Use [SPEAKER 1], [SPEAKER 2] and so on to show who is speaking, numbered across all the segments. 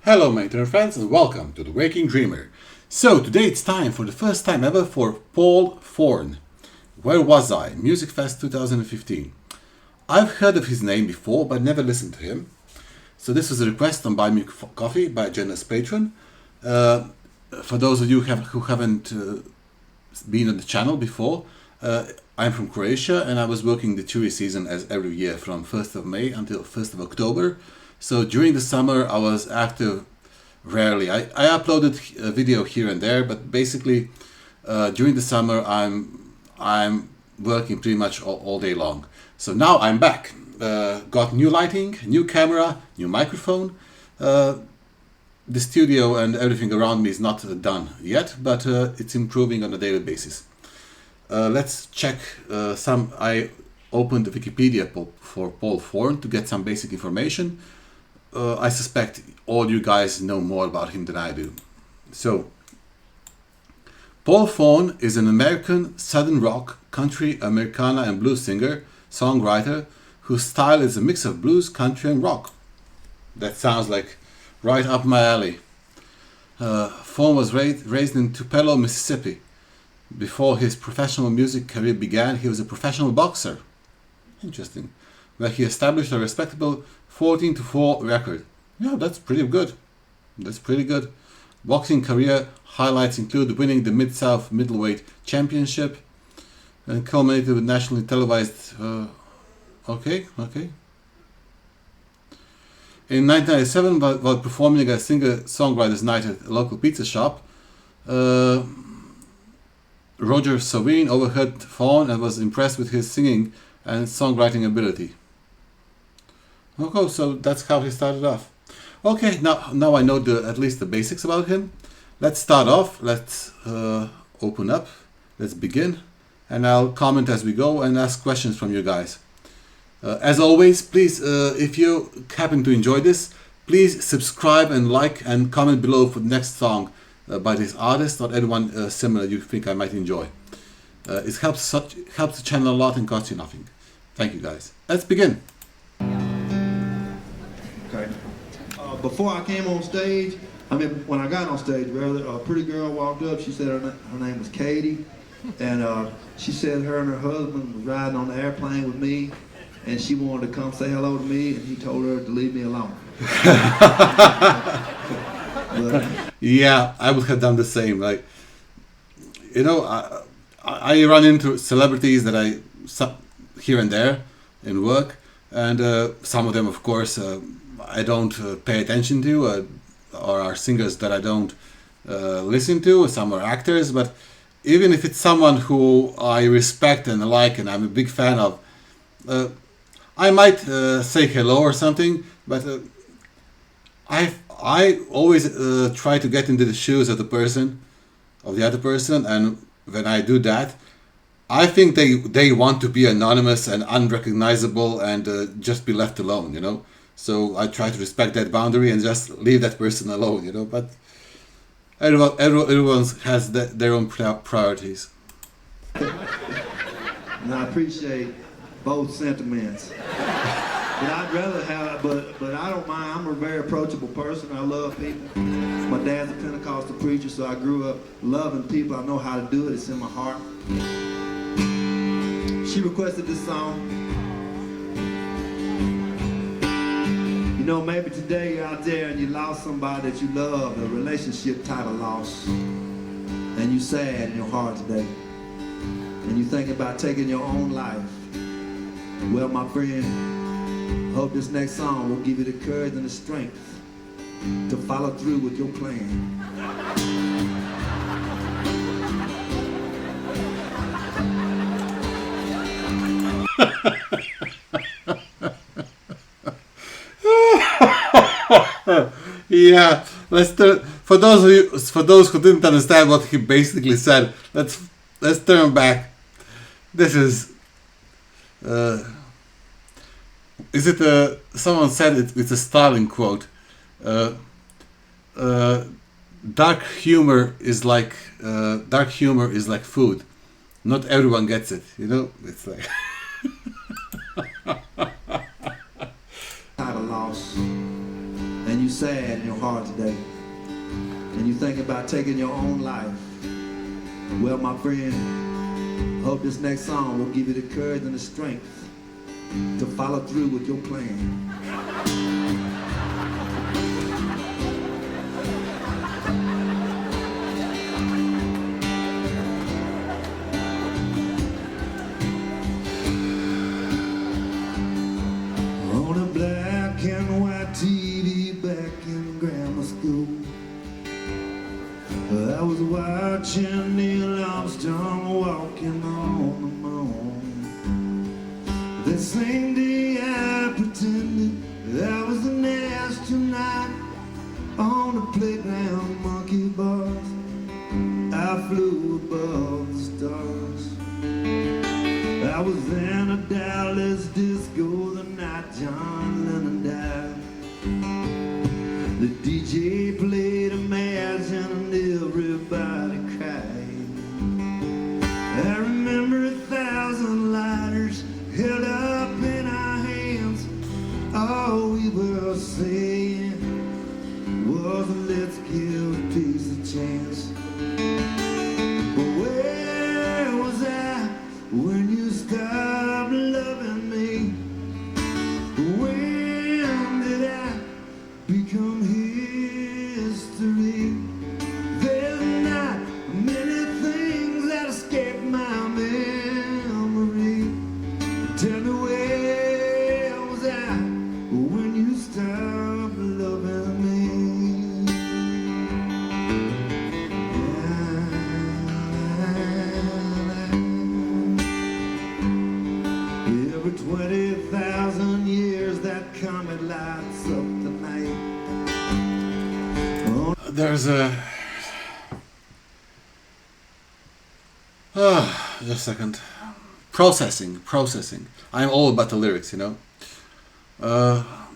[SPEAKER 1] Hello my internet friends and welcome to The Waking Dreamer. So today it's time for the first time ever for Paul Thorn. Where was I? Music Fest 2015. I've heard of his name before but never listened to him. So this was a request on Buy Me Coffee by a generous patron. For those of you who haven't been on the channel before, I'm from Croatia and I was working the tourist season as every year from 1st of May until 1st of October. So during the summer I was active rarely. I uploaded a video here and there, but basically during the summer I'm working pretty much all day long. So now I'm back. Got new lighting, new camera, new microphone. The studio and everything around me is not done yet, but it's improving on a daily basis. Let's check I opened the Wikipedia for Paul Thorn to get some basic information. I suspect all you guys know more about him than I do. So, Paul Thorn is an American southern rock, country, Americana and blues singer, songwriter, whose style is a mix of blues, country and rock. That sounds like right up my alley. Thorn was raised in Tupelo, Mississippi. Before his professional music career began, he was a professional boxer. Interesting. Where he established a respectable 14-4 record. Yeah, that's pretty good. That's pretty good. Boxing career highlights include winning the Mid-South Middleweight Championship and culminated with nationally televised... Okay. In 1997, while performing at singer-songwriters night at a local pizza shop, Roger Savine overheard Thorn and was impressed with his singing and songwriting ability. Okay, so that's how he started off. Okay, now I know at least the basics about him. Let's start off. Let's open up. Let's begin. And I'll comment as we go and ask questions from you guys. As always, please, if you happen to enjoy this, please subscribe and like and comment below for the next song by this artist or anyone similar you think I might enjoy. It helps the channel a lot and costs you nothing. Thank you guys. Let's begin.
[SPEAKER 2] Okay. Before I came on stage, when I got on stage, a pretty girl walked up. She said her name was Katie, and she said her and her husband was riding on the airplane with me, and she wanted to come say hello to me, and he told her to leave me alone.
[SPEAKER 1] Yeah, I would have done the same. Like, you know, I run into celebrities that here and there in work, and some of them, of course, I don't pay attention to, or are singers that I don't listen to. Some are actors, but even if it's someone who I respect and like and I'm a big fan of, I might say hello or something, but I always try to get into the shoes of the other person, and when I do that, I think they want to be anonymous and unrecognizable and just be left alone, you know. So I try to respect that boundary and just leave that person alone, you know. But everyone has their own priorities.
[SPEAKER 2] And I appreciate both sentiments. But I'd rather have, but I don't mind. I'm a very approachable person. I love people. My dad's a Pentecostal preacher, so I grew up loving people. I know how to do it. It's in my heart. She requested this song. You know, maybe today you're out there and you lost somebody that you love, a relationship type of loss, and you're sad in your heart today, and you're thinking about taking your own life. Well, my friend, hope this next song will give you the courage and the strength to follow through with your plan.
[SPEAKER 1] Yeah, for those who didn't understand what he basically said, let's turn back. This is it someone said it's a Stalin quote. Dark humor is like food. Not everyone gets it, you know. It's like
[SPEAKER 2] sad in your heart today, and you think about taking your own life, well, my friend, I hope this next song will give you the courage and the strength to follow through with your plan. On a black and white TV back in grammar school, I was watching Neil Armstrong walking on the moon. That same day I pretended I was an astronaut on the playground monkey bars. I flew above the stars. I was in a Dallas disco the night John Lennon died. The DJ played Imagine and everybody cried. I remember 1,000 lighters held up in our hands. All we were saying was, let's give peace a chance. But where was I when you stopped loving me? When did I become history? There's not many things that escape my memory. Tell me, where was I when you stopped loving me? Every 20,000 years that comet lights up the night.
[SPEAKER 1] There's a... just a second. Processing. I'm all about the lyrics, you know.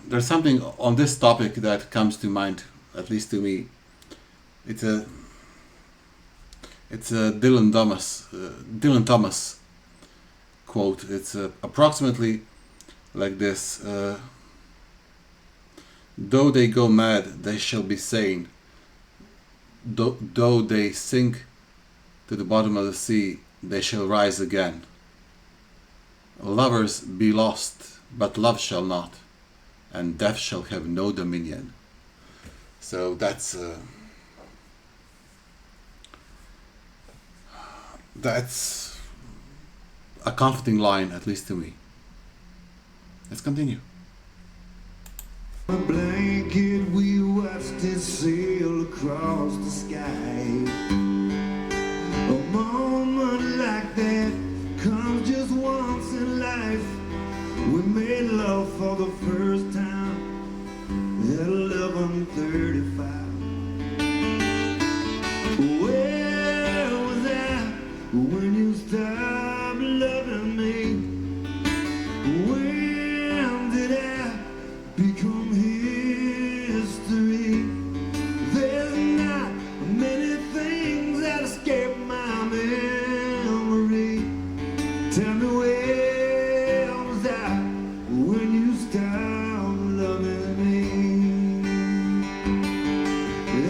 [SPEAKER 1] There's something on this topic that comes to mind, at least to me. It's a Dylan Thomas quote. It's approximately like this: though they go mad, they shall be sane. Though they sink to the bottom of the sea, they shall rise again. Lovers be lost, but love shall not, and death shall have no dominion. So that's a comforting line, at least to me. Let's continue.
[SPEAKER 2] A blanket, we watched it sail across the sky. A moment like that comes just once in life. We made love for the first time at 11:35. Where was I when you stopped loving me? When did I become history? There's not many things that escape my memory. Tell me, where was I when you stopped loving me?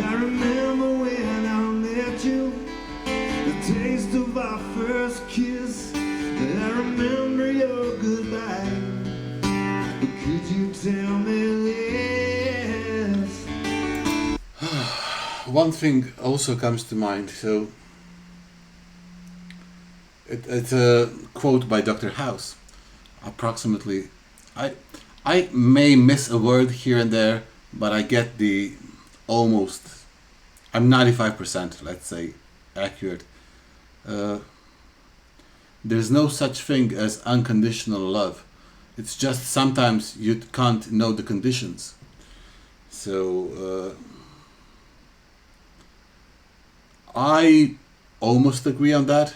[SPEAKER 2] I remember when I met you, the taste of our first kiss. I remember your goodbye. Could you tell me this?
[SPEAKER 1] One thing also comes to mind. So it's a quote by Dr. House. Approximately, I may miss a word here and there, but I get the almost. I'm 95%, let's say, accurate. There's no such thing as unconditional love. It's just sometimes you can't know the conditions. So I almost agree on that.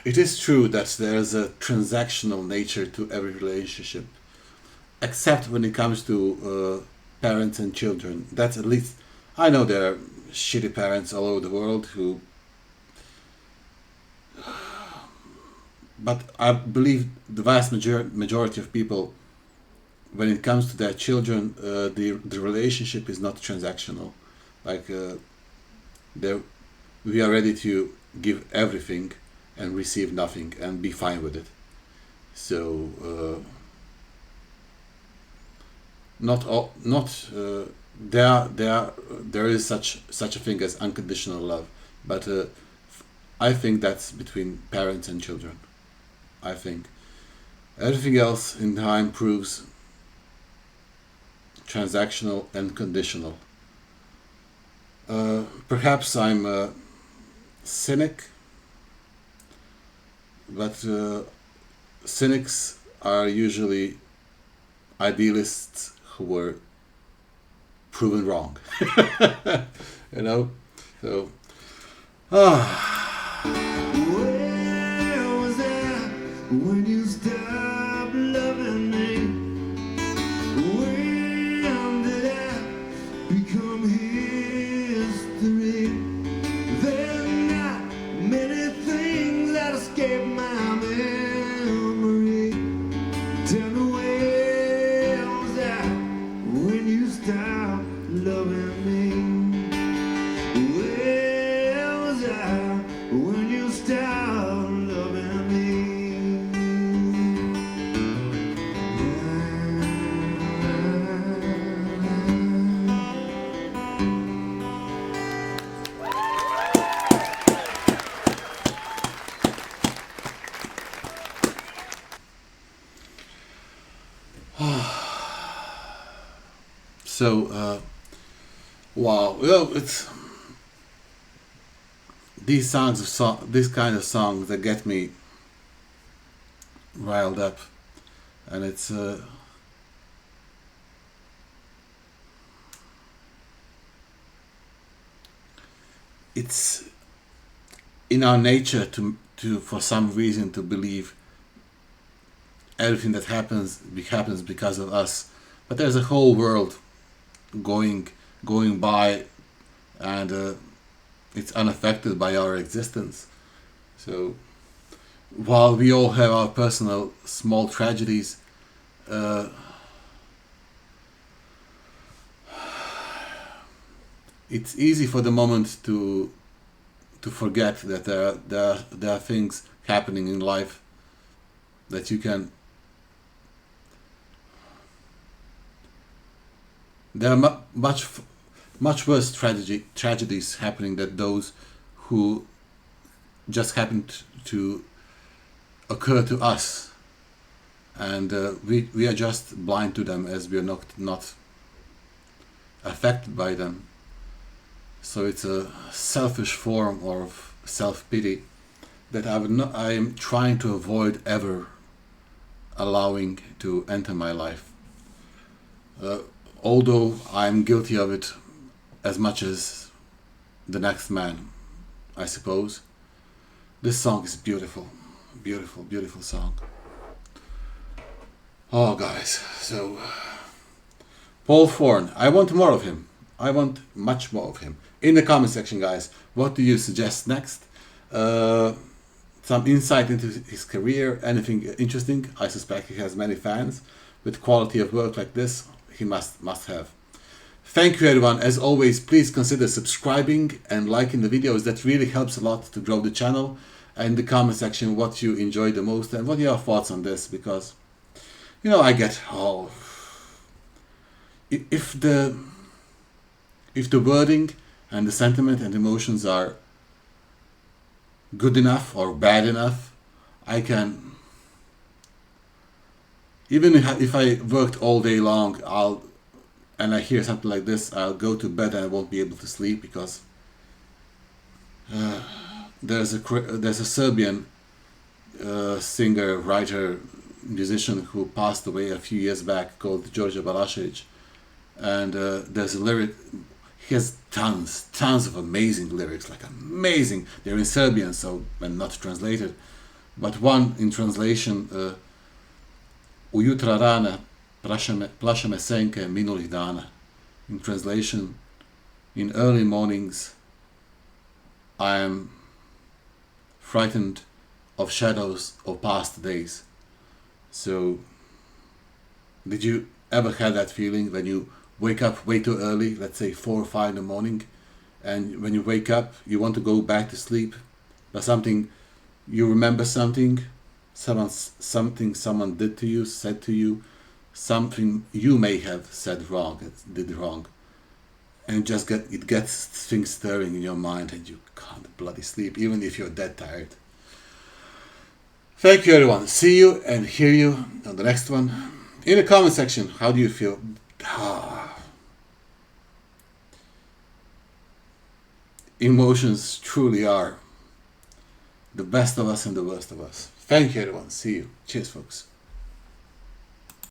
[SPEAKER 1] It is true that there's a transactional nature to every relationship, except when it comes to parents and children. That's, at least, I know there are shitty parents all over the world who, but I believe the vast majority of people when it comes to their children, the relationship is not transactional. Like we are ready to give everything and receive nothing and be fine with it. So not all, not there is such a thing as unconditional love, but I think that's between parents and children. I think everything else in time proves transactional and conditional. Perhaps I'm a cynic, but cynics are usually idealists who were proven wrong. You know? So,
[SPEAKER 2] Where was I when you stopped loving me? When did I become history? There are not many things that escape my memory. Tell me, where was I when you stopped loving me? Where was I when you stopped loving me?
[SPEAKER 1] so wow, well, it's these this kind of songs that get me riled up, and it's in our nature to for some reason to believe everything that happens because of us, but there's a whole world going by, and it's unaffected by our existence. So while we all have our personal small tragedies, it's easy for the moment to forget that there are things happening in life that you can. There are much worse tragedies happening than those who just happened to occur to us, and we are just blind to them as we are not affected by them. So it's a selfish form of self-pity that I am trying to avoid ever allowing to enter my life. Although I'm guilty of it as much as the next man, I suppose. This song is beautiful, beautiful, beautiful song. Oh, guys, so Paul Thorn, I want more of him. I want much more of him. In the comment section, guys, what do you suggest next? Some insight into his career, anything interesting? I suspect he has many fans. With quality of work like this, he must have. Thank you, everyone. As always, please consider subscribing and liking the videos. That really helps a lot to grow the channel. And in the comment section, what you enjoy the most and what are your thoughts on this, because I get if the wording and the sentiment and emotions are good enough or bad enough, I can, even if I worked all day long, and I hear something like this, I'll go to bed and I won't be able to sleep, because there's a Serbian singer, writer, musician who passed away a few years back, called George Balašević, and there's a lyric. He has tons of amazing lyrics, like amazing. They're in Serbian, so and not translated, but one in translation. Ujutra rana plaše me senke minulih dana. In translation, in early mornings, I am frightened of shadows of past days. So, did ever had that feeling when you wake up way too early, let's say 4 or 5 in the morning, and when you wake up, you want to go back to sleep, but you remember something someone did to you, said to you, something you may have said wrong, did wrong, and it gets things stirring in your mind, and you can't bloody sleep, even if you're dead tired. Thank you, everyone. See you and hear you on the next one. In the comment section, how do you feel? Emotions truly are the best of us and the worst of us. Thank you, everyone. See you. Cheers, folks.